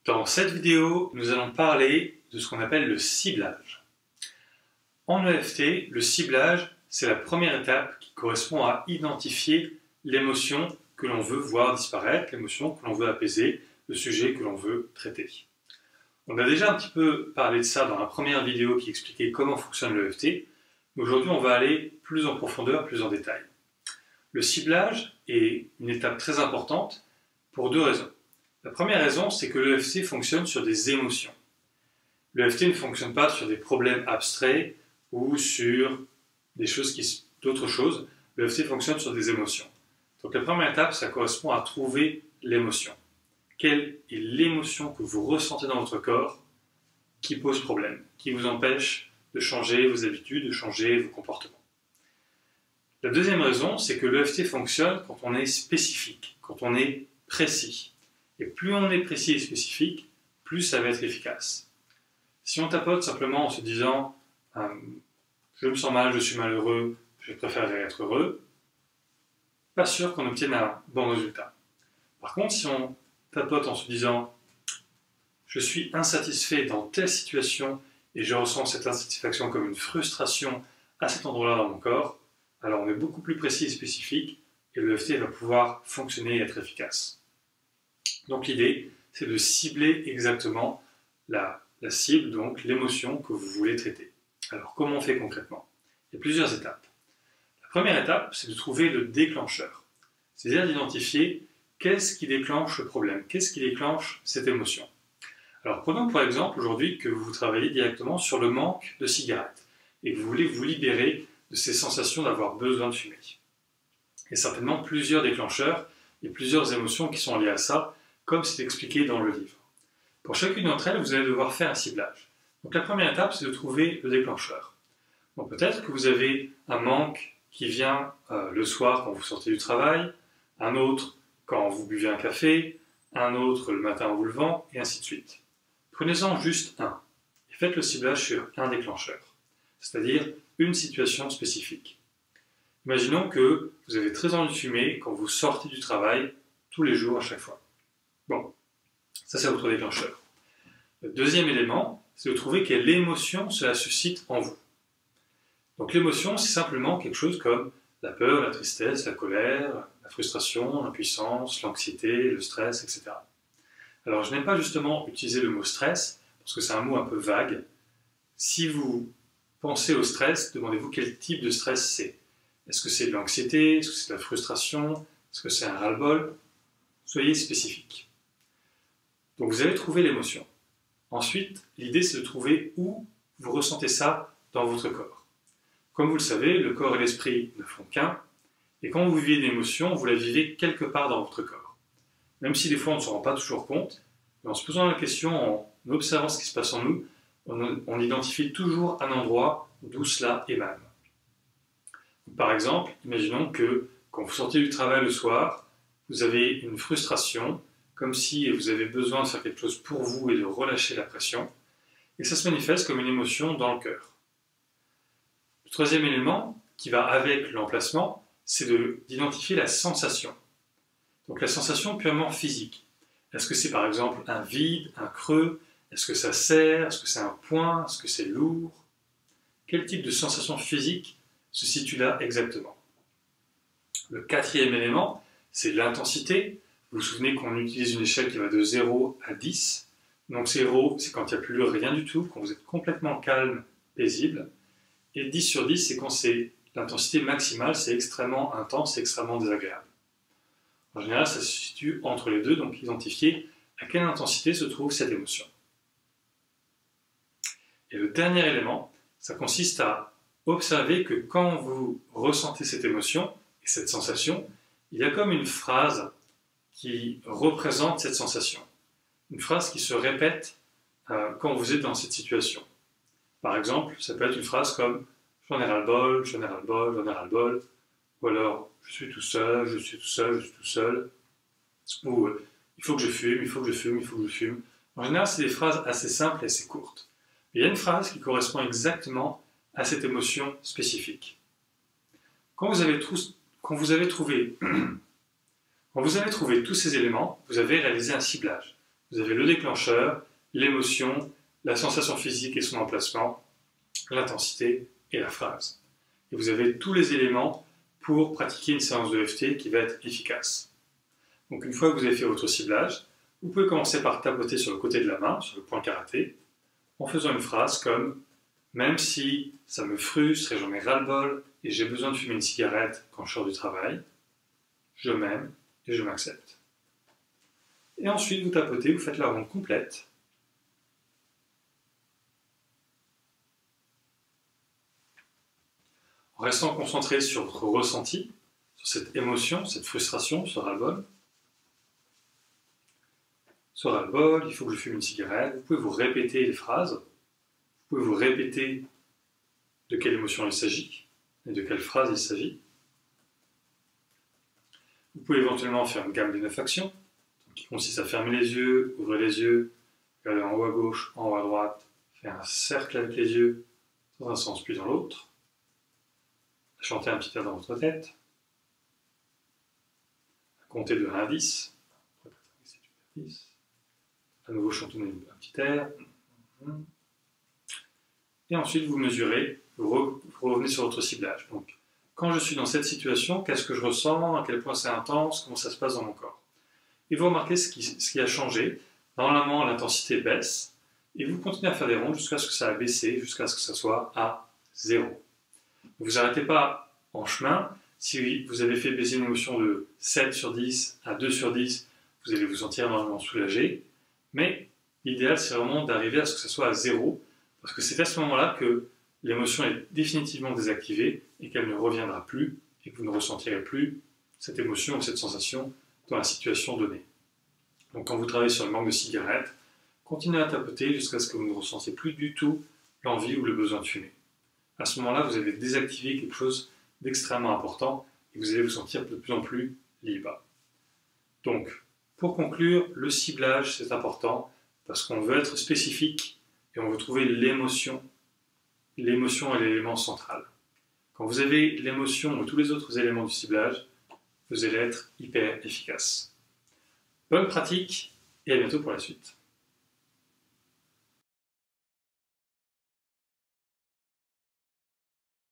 Dans cette vidéo, nous allons parler de ce qu'on appelle le ciblage. En EFT, le ciblage, c'est la première étape qui correspond à identifier l'émotion que l'on veut voir disparaître, l'émotion que l'on veut apaiser, le sujet que l'on veut traiter. On a déjà un petit peu parlé de ça dans la première vidéo qui expliquait comment fonctionne l'EFT, mais aujourd'hui on va aller plus en profondeur, plus en détail. Le ciblage est une étape très importante pour deux raisons. La première raison, c'est que l'EFT fonctionne sur des émotions. L'EFT ne fonctionne pas sur des problèmes abstraits ou sur des choses d'autres choses. L'EFT fonctionne sur des émotions. Donc la première étape, ça correspond à trouver l'émotion. Quelle est l'émotion que vous ressentez dans votre corps qui pose problème, qui vous empêche de changer vos habitudes, de changer vos comportements. La deuxième raison, c'est que l'EFT fonctionne quand on est spécifique, quand on est précis. Et plus on est précis et spécifique, plus ça va être efficace. Si on tapote simplement en se disant je me sens mal, je suis malheureux, je préférerais être heureux, pas sûr qu'on obtienne un bon résultat. Par contre, si on tapote en se disant je suis insatisfait dans telle situation et je ressens cette insatisfaction comme une frustration à cet endroit-là dans mon corps, alors on est beaucoup plus précis et spécifique et l'EFT va pouvoir fonctionner et être efficace. Donc l'idée, c'est de cibler exactement la cible, donc l'émotion que vous voulez traiter. Alors comment on fait concrètement? Il y a plusieurs étapes. La première étape, c'est de trouver le déclencheur. C'est-à-dire d'identifier qu'est-ce qui déclenche le problème, qu'est-ce qui déclenche cette émotion. Alors prenons pour exemple aujourd'hui que vous travaillez directement sur le manque de cigarettes et que vous voulez vous libérer de ces sensations d'avoir besoin de fumer. Il y a certainement plusieurs déclencheurs et plusieurs émotions qui sont liées à ça, comme c'est expliqué dans le livre. Pour chacune d'entre elles, vous allez devoir faire un ciblage. Donc la première étape, c'est de trouver le déclencheur. Donc peut-être que vous avez un manque qui vient le soir quand vous sortez du travail, un autre quand vous buvez un café, un autre le matin en vous levant, et ainsi de suite. Prenez-en juste un, et faites le ciblage sur un déclencheur, c'est-à-dire une situation spécifique. Imaginons que vous avez très envie de fumer quand vous sortez du travail, tous les jours à chaque fois. Bon, ça c'est votre déclencheur. Le deuxième élément, c'est de trouver quelle émotion cela suscite en vous. Donc l'émotion, c'est simplement quelque chose comme la peur, la tristesse, la colère, la frustration, l'impuissance, l'anxiété, le stress, etc. Alors je n'aime pas justement utiliser le mot stress, parce que c'est un mot un peu vague. Si vous pensez au stress, demandez-vous quel type de stress c'est. Est-ce que c'est de l'anxiété? Est-ce que c'est de la frustration? Est-ce que c'est un ras-le-bol? Soyez spécifique. Donc vous allez trouver l'émotion. Ensuite, l'idée c'est de trouver où vous ressentez ça dans votre corps. Comme vous le savez, le corps et l'esprit ne font qu'un, et quand vous vivez une émotion, vous la vivez quelque part dans votre corps. Même si des fois on ne se rend pas toujours compte, mais en se posant la question, en observant ce qui se passe en nous, on identifie toujours un endroit d'où cela émane. Par exemple, imaginons que quand vous sortez du travail le soir, vous avez une frustration, comme si vous avez besoin de faire quelque chose pour vous et de relâcher la pression, et ça se manifeste comme une émotion dans le cœur. Le troisième élément, qui va avec l'emplacement, c'est d'identifier la sensation. Donc la sensation purement physique. Est-ce que c'est par exemple un vide, un creux? Est-ce que ça serre? Est-ce que c'est un point? Est-ce que c'est lourd? Quel type de sensation physique se situe là exactement? Le quatrième élément, c'est l'intensité. Vous vous souvenez qu'on utilise une échelle qui va de 0 à 10. Donc 0, c'est quand il n'y a plus rien du tout, quand vous êtes complètement calme, paisible. Et 10 sur 10, c'est quand c'est l'intensité maximale, c'est extrêmement intense, c'est extrêmement désagréable. En général, ça se situe entre les deux, donc identifier à quelle intensité se trouve cette émotion. Et le dernier élément, ça consiste à observer que quand vous ressentez cette émotion et cette sensation, il y a comme une phrase qui représente cette sensation. Une phrase qui se répète quand vous êtes dans cette situation. Par exemple, ça peut être une phrase comme « j'en ai ras-le-bol, j'en ai ras-le-bol, j'en ai ras-le-bol » ou alors « je suis tout seul, je suis tout seul, je suis tout seul » ou « il faut que je fume, il faut que je fume, il faut que je fume ». En général, c'est des phrases assez simples et assez courtes. Mais il y a une phrase qui correspond exactement à cette émotion spécifique. Quand vous avez trouvé tous ces éléments, vous avez réalisé un ciblage. Vous avez le déclencheur, l'émotion, la sensation physique et son emplacement, l'intensité et la phrase. Et vous avez tous les éléments pour pratiquer une séance de EFT qui va être efficace. Donc une fois que vous avez fait votre ciblage, vous pouvez commencer par tapoter sur le côté de la main, sur le point karaté, en faisant une phrase comme « Même si ça me frustre et j'en ai ras-le-bol et j'ai besoin de fumer une cigarette quand je sors du travail, je m'aime et je m'accepte. » Et ensuite vous tapotez, vous faites la ronde complète. En restant concentré sur votre ressenti, sur cette émotion, cette frustration, ce ras-le-bol. Ce ras-le-bol, il faut que je fume une cigarette. Vous pouvez vous répéter les phrases. Vous pouvez vous répéter de quelle émotion il s'agit et de quelle phrase il s'agit. Vous pouvez éventuellement faire une gamme des 9 actions, qui consiste à fermer les yeux, ouvrir les yeux, regarder en haut à gauche, en haut à droite, faire un cercle avec les yeux, dans un sens puis dans l'autre. Chanter un petit air dans votre tête. Compter de 1 à 10. À nouveau chantonner un petit air. Et ensuite vous mesurez, vous revenez sur votre ciblage. Donc, quand je suis dans cette situation, qu'est-ce que je ressens, à quel point c'est intense, comment ça se passe dans mon corps. Et vous remarquez ce qui a changé. Normalement, l'intensité baisse. Et vous continuez à faire des rondes jusqu'à ce que ça a baissé, jusqu'à ce que ça soit à 0. Vous n'arrêtez pas en chemin. Si vous avez fait baisser une émotion de 7 sur 10 à 2 sur 10, vous allez vous sentir normalement soulagé. Mais l'idéal, c'est vraiment d'arriver à ce que ça soit à 0, parce que c'est à ce moment-là que l'émotion est définitivement désactivée et qu'elle ne reviendra plus et que vous ne ressentirez plus cette émotion ou cette sensation dans la situation donnée. Donc quand vous travaillez sur le manque de cigarette, continuez à tapoter jusqu'à ce que vous ne ressentiez plus du tout l'envie ou le besoin de fumer. À ce moment-là, vous avez désactivé quelque chose d'extrêmement important et vous allez vous sentir de plus en plus libre. Donc, pour conclure, le ciblage, c'est important parce qu'on veut être spécifique et on veut trouver l'émotion. L'émotion est l'élément central. Quand vous avez l'émotion ou tous les autres éléments du ciblage, vous allez être hyper efficace. Bonne pratique et à bientôt pour la suite.